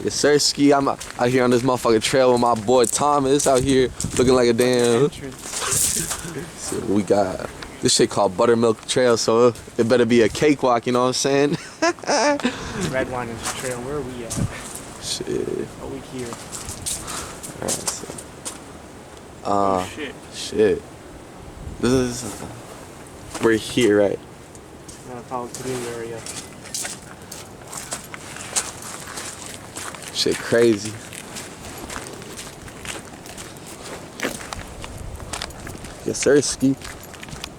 Yes, sir, Ski. I'm out here on this motherfucking trail with my boy Thomas out here looking like a damn. So we got this shit called Buttermilk Trail, so it better be a cakewalk, you know what I'm saying? Red wine is the trail. Where are we at? Shit. Oh, we here. Alright, so. Oh, shit. Shit. This is. We're here, right? Follow canoe area. Shit crazy. Yes, sir, Ski.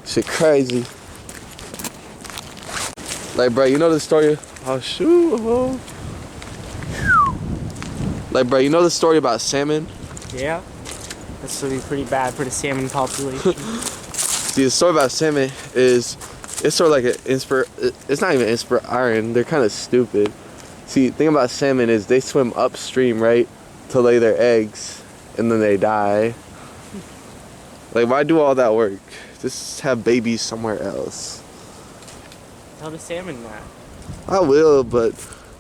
Shit crazy. Like, bro, you know the story? Oh, shoot. Oh. Like, bro, you know the story about salmon? Yeah. That's gonna be pretty bad for the salmon population. See, the story about salmon is, it's sort of like it's not even inspiring. They're kind of stupid. See, the thing about salmon is they swim upstream, right, to lay their eggs, and then they die. Like, why do all that work? Just have babies somewhere else. Tell the salmon that. I will, but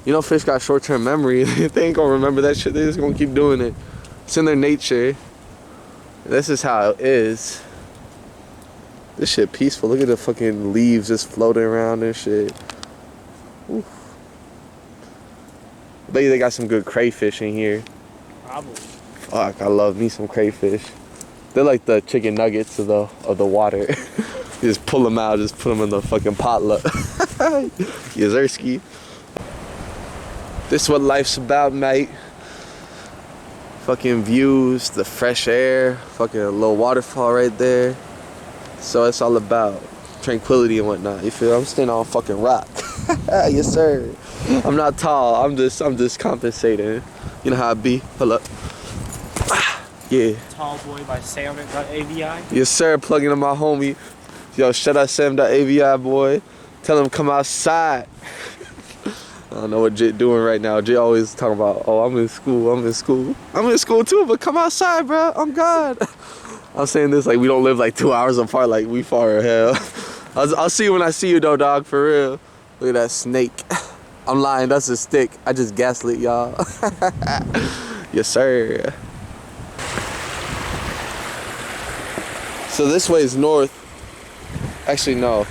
you know, fish got short-term memory. They ain't gonna remember that shit. They just gonna keep doing it. It's in their nature. This is how it is. This shit peaceful. Look at the fucking leaves just floating around and shit. Oof. I bet you they got some good crayfish in here. Probably. Fuck, I love me some crayfish. They're like the chicken nuggets of the water. You just pull them out, just put them in the fucking potluck. Yazerski. This is what life's about, mate. Fucking views, the fresh air, fucking little waterfall right there. So it's all about tranquility and whatnot. You feel? I'm standing on fucking rock. Yes, sir. I'm not tall. I'm just compensating. You know how it be. Hold up. Yeah. Tall Boy by Sam.avi. Yes, sir. Plugging in my homie. Yo, shout out Sam.avi, boy. Tell him come outside. I don't know what Jit doing right now. Jit always talking about, oh, I'm in school. I'm in school too, but come outside, bro. I'm God. I'm saying this like we don't live like 2 hours apart, like we far as hell. I'll see you when I see you though, dog, for real. Look at that snake. I'm lying, that's a stick. I just gaslit y'all. Yes, sir. So this way is north. Actually, no.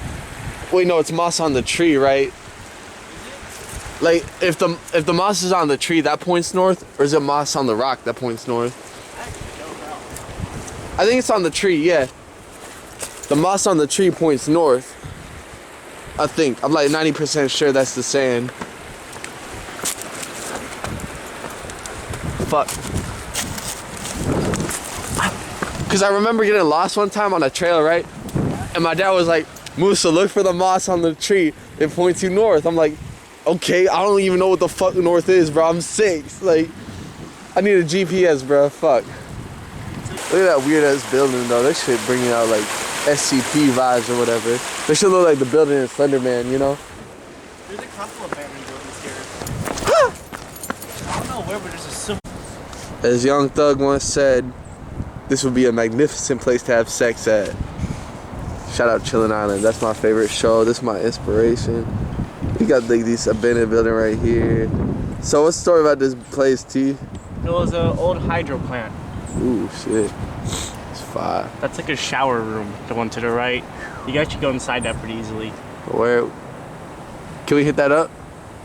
Wait, no, it's moss on the tree, right? Like, if the moss is on the tree, that points north, or is it moss on the rock that points north? I think it's on the tree, yeah. The moss on the tree points north. I think. I'm like 90% sure that's the sand. Fuck. Because I remember getting lost one time on a trail, right? And my dad was like, Musa, look for the moss on the tree. It points you north. I'm like, okay, I don't even know what the fuck north is, bro. I'm 6. Like, I need a GPS, bro. Fuck. Look at that weird ass building though. That shit bringing out like SCP vibes or whatever. That shit look like the building in Slender Man, you know? There's a couple of abandoned buildings here. I don't know where, but there's a simple. As Young Thug once said, this would be a magnificent place to have sex at. Shout out Chillin' Island. That's my favorite show. This is my inspiration. We got like this abandoned building right here. So what's the story about this place, T? It was an old hydro plant. Ooh, shit. It's fire. That's like a shower room, the one to the right. You guys should go inside that pretty easily. Where? Can we hit that up?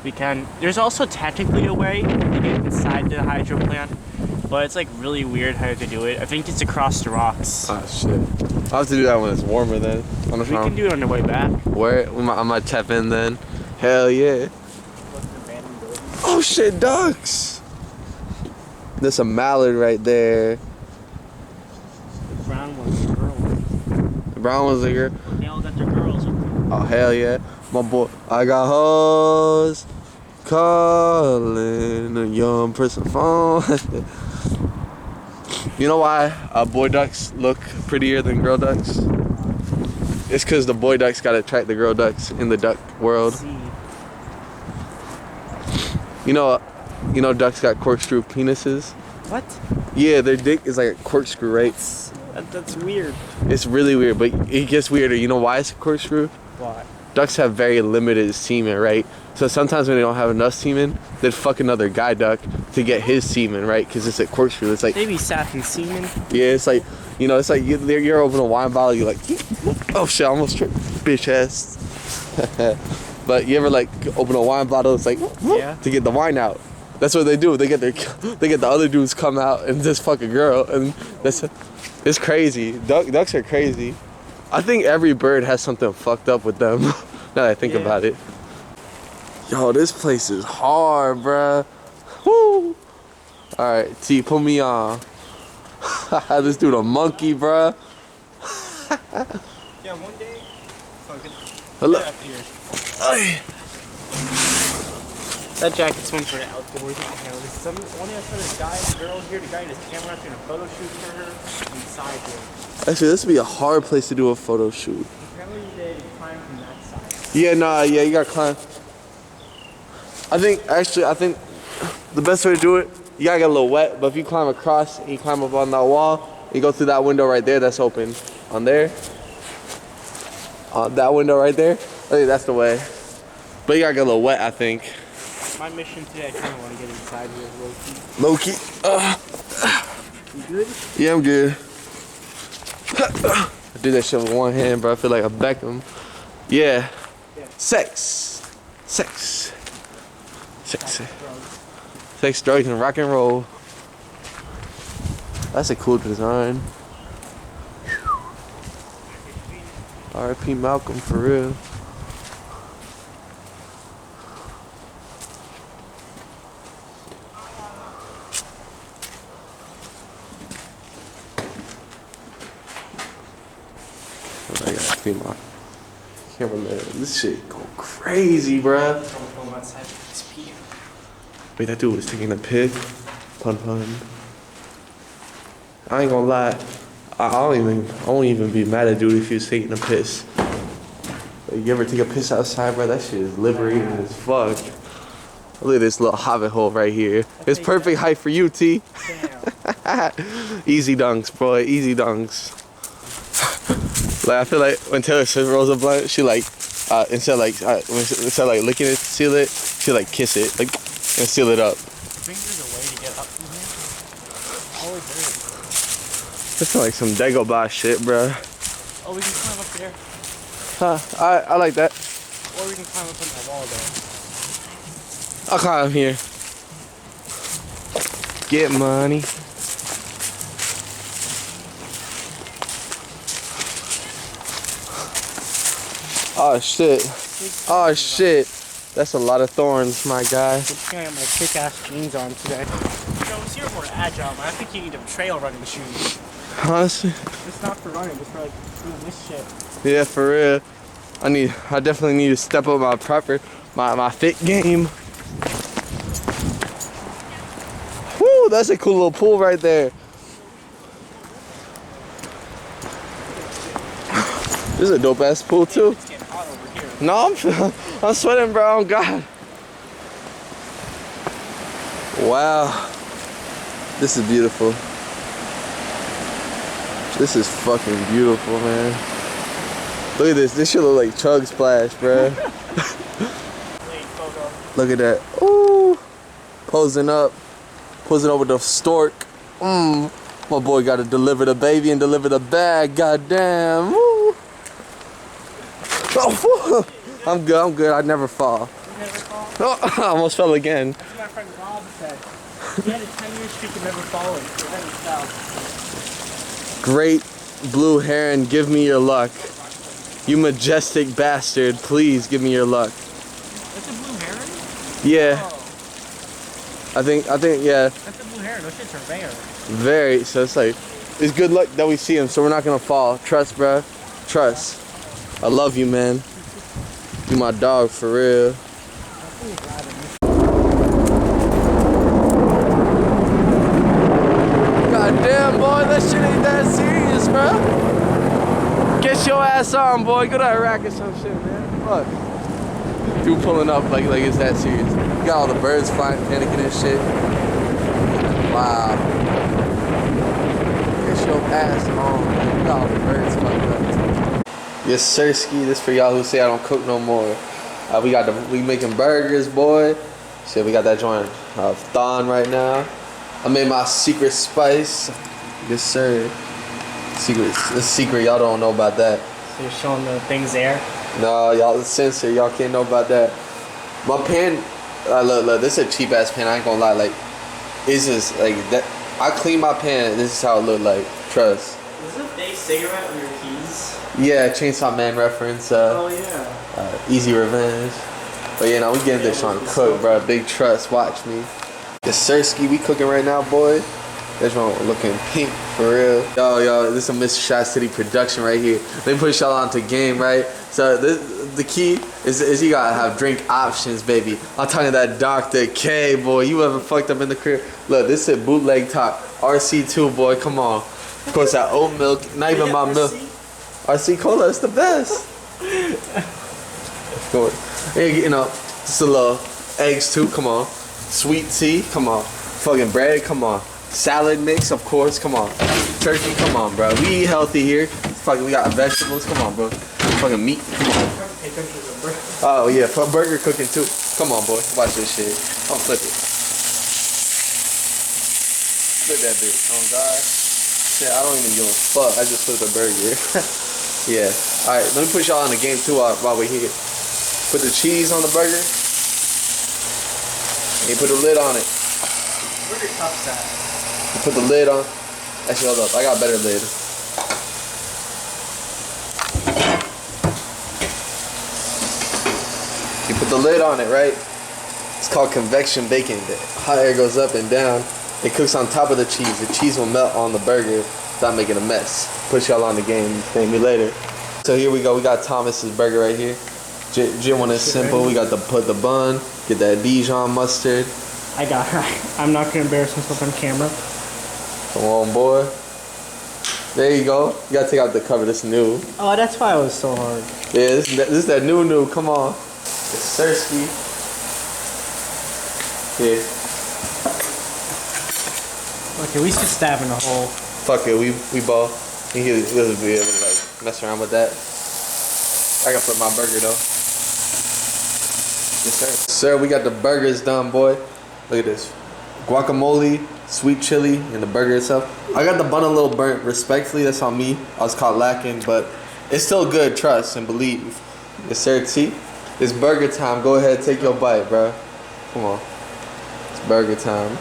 We can. There's also technically a way to get inside the hydro plant, but it's like really weird how to do it. I think it's across the rocks. Oh, shit. I'll have to do that when it's warmer then. We can do it on the way back. Where? I might tap in then. Hell yeah. Oh shit, ducks! There's a mallard right there. The brown one's a girl. The brown one's a girl? They all got their girls. Oh hell yeah. My boy, I got hoes calling a young person phone. You know why boy ducks look prettier than girl ducks? It's because the boy ducks gotta attract the girl ducks in the duck world. You know ducks got corkscrew penises? What? Yeah, their dick is like a corkscrew, right? That's weird. It's really weird, but it gets weirder. You know why it's a corkscrew? Why? ducks have very limited semen, right? So sometimes when they don't have enough semen, they'd fuck another guy duck to get his semen, right? Because it's a corkscrew. It's like They be sapping semen. yeah, it's like it's like you're opening a wine bottle. You're like, oh shit, I almost tripped, bitch ass. But you ever like open a wine bottle? It's like to get the wine out. That's what they do. They get the other dudes come out and just fuck a girl, and it's crazy. Ducks are crazy. I think every bird has something fucked up with them. Now that I think about it. Yo, this place is hard, bruh. Woo! All right, T, put me on. This dude a monkey, bruh. Yeah, one day. Hello. That jacket's one for the outdoors. One day I saw this guy and girl here. The guy in his camera doing a photo shoot for her inside here. Actually, this would be a hard place to do a photo shoot. Apparently they climb from that side. Yeah, nah, yeah, you gotta climb. I think the best way to do it, you gotta get a little wet, but if you climb across and you climb up on that wall, you go through that window right there that's open. On there. That window right there. I think that's the way. But you gotta get a little wet, I think. My mission today, I kind of want to get inside here Low-key. You good? Yeah, I'm good. I do that shit with one hand, bro. I feel like a Beckham. Yeah. Sex, drugs, and rock and roll. That's a cool design. R.I.P. Malcolm, for real. I gotta clean my camera, man. This shit go crazy, bruh. Wait, that dude was taking a pic. Pun. I ain't gonna lie. I won't even be mad at dude if he was taking a piss. Like, you ever take a piss outside, bro? That shit is liberating as fuck. Look at this little hobbit hole right here. It's perfect height for you, T. Easy dunks, bro. Easy dunks. Like, I feel like when Taylor Swift rolls a blunt, she like instead of like licking it, seal it, she like kiss it, like, and seal it up. I think there's a way to get up from here. Oh, there. That's like some Dagobah shit, bruh. Oh, we can climb up there. I like that. Or we can climb up on that wall there. I'll climb here. Get money. Oh shit. Oh shit. That's a lot of thorns, my guy. I'm just gonna get my kick-ass jeans on today. Yo, it's here more agile, man. I think you need a trail running shoes. Honestly? It's not for running, it's for like doing this shit. Yeah, for real. I definitely need to step up my fit game. Woo, that's a cool little pool right there. This is a dope ass pool too. It's getting hot over here. No, I'm sweating, bro. Oh God. Wow. This is beautiful. This is fucking beautiful, man. Look at this. This shit look like Chug Splash, bro. Look at that. Ooh. Posing up with the stork. My boy got to deliver the baby and deliver the bag. Goddamn. Woo. Oh, I'm good. I never fall. You never fall? Oh, I almost fell again. That's what my friend Rob said. He had a 10-year streak of never falling. So then he fell. Great blue heron, give me your luck. You majestic bastard, please give me your luck. That's a blue heron? Yeah. Oh. I think, yeah. That's a blue heron. Those shits are rare. Very, so it's like, it's good luck that we see him, so we're not gonna fall. Trust, bruh. Trust. I love you, man. You my dog, for real. Goddamn, boy, that shit ain't that serious, bro. Get your ass on, boy. Go to Iraq or some shit, man. Fuck. Dude pulling up like it's that serious. You got all the birds flying, panicking and shit. Wow. Get your ass on, man. You got all the birds fucked up. Yes, sirski. This for y'all who say I don't cook no more. We making burgers, boy. Shit, we got that joint thawing right now. I made my secret spice. Yes, sir. Secret. Y'all don't know about that. So you're showing the things there? No, y'all censor. Y'all can't know about that. My pan. Look. This is a cheap ass pan. I ain't gonna lie. Like, it's just like that. I clean my pan. And this is how it look like. Trust. Is it a fake cigarette on your keys? Yeah, Chainsaw Man reference. Oh yeah. Easy revenge. But yeah, we getting this trying to cook, bro. Big trust. Watch me. Yes, sirski. We cooking right now, boy. This one looking pink for real. Yo, this is a Mr. Shy City production right here. Let me put y'all onto game, right? So the key is you gotta have drink options, baby. I'm talking that Dr. K, boy. You ever fucked up in the crib? Look, this is bootleg top. RC2, boy. Come on. Of course, that oat milk. Not even my milk. RC Cola, it's the best. You know, just a little eggs too. Come on. Sweet tea. Come on. Fucking bread. Come on. Salad mix, of course. Come on. Turkey. Come on, bro. We eat healthy here. Fucking, we got vegetables. Come on, bro. Fucking meat. Come on. Oh yeah, burger cooking too. Come on, boy. Watch this shit. I'll flip it. Flip that bitch. Oh God. Shit, I don't even give a fuck. I just flipped a burger. Yeah. All right. Let me put y'all in the game too while we're here. Put the cheese on the burger. And you put the lid on it. Where are your cups at? You put the lid on. Actually, hold up. I got a better lid. You put the lid on it, right? It's called convection baking. The hot air goes up and down. It cooks on top of the cheese. The cheese will melt on the burger without making a mess. Put y'all on the game. Thank me later. So here we go. We got Thomas's burger right here. Jim one is simple. We got to put the bun. Get that Dijon mustard. I got her. I'm not gonna embarrass myself on camera. Come on, boy. There you go. You gotta take out the cover. This new. Oh, that's why it was so hard. Yeah, this is that new. Come on. It's sirski. Yeah. Okay, we should stab in a hole. Fuck it. We ball. He'll be able to like mess around with that. I gotta flip my burger though. Yes, sir. Sir, we got the burgers done, boy. Look at this. Guacamole, sweet chili, and the burger itself. I got the bun a little burnt. Respectfully, that's on me. I was caught lacking, but it's still good. Trust and believe. Yes, sir. T. It's burger time. Go ahead, take your bite, bro. Come on. It's burger time.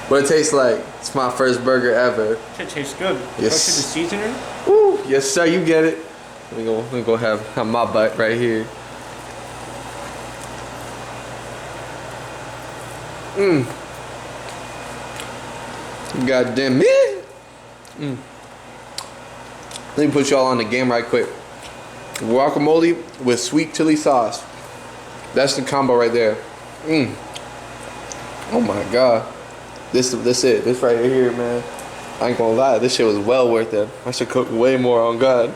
What it tastes like? It's my first burger ever. It tastes good. Yes. The seasoning? Woo. Yes, sir. You get it. Let me go have my bite right here. Goddamn man. Let me put y'all on the game right quick. Guacamole with sweet chili sauce. That's the combo right there. Oh my God. This it. This right here, man. I ain't gonna lie. This shit was well worth it. I should cook way more on God.